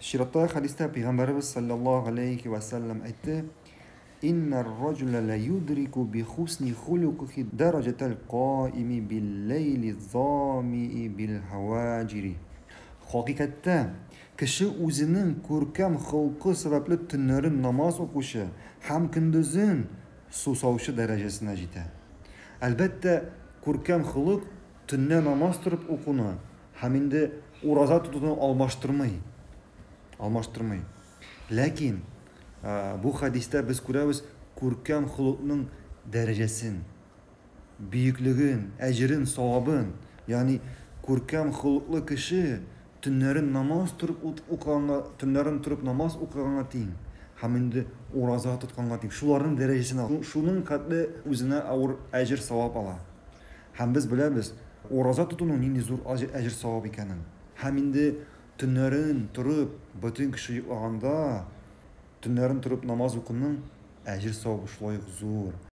Şiratta hadiste Peygamberimiz sallallahu aleyhi ve sellem etti. İnner racule le yudriku bi husni hulukihi derecetel qaimi bil leyli zami'i bil havaciri. Hakikatte kişi o'zining ko'rkam xulqi sababli tunlari namoz o'qishi ham kunduzin susovchi darajasine yetadi. Albatta, ko'rkam xulq tunni namoz turib o'quni ham endi o'roza tutuvni almashtirmay. Lakin bu hadisda biz ko'ramiz ko'rkam xulqning darajasin, buyukligin, ajrin, savobin, ya'ni ko'rkam xulqli kishi tunlarin turib namoz o'qiganga teng. Ham endi o'roza tutganga teng. Shularning darajasini, shuning qadri o'zina avr ajr savob oladi. Ham biz bilamiz, o'roza tutuvning nini zo'r ajr savob ekanini. Ham endi tunlarin turib butun kishi uyg'onda tunlarin turib namoz o'qining ajr savobi shular zo'r.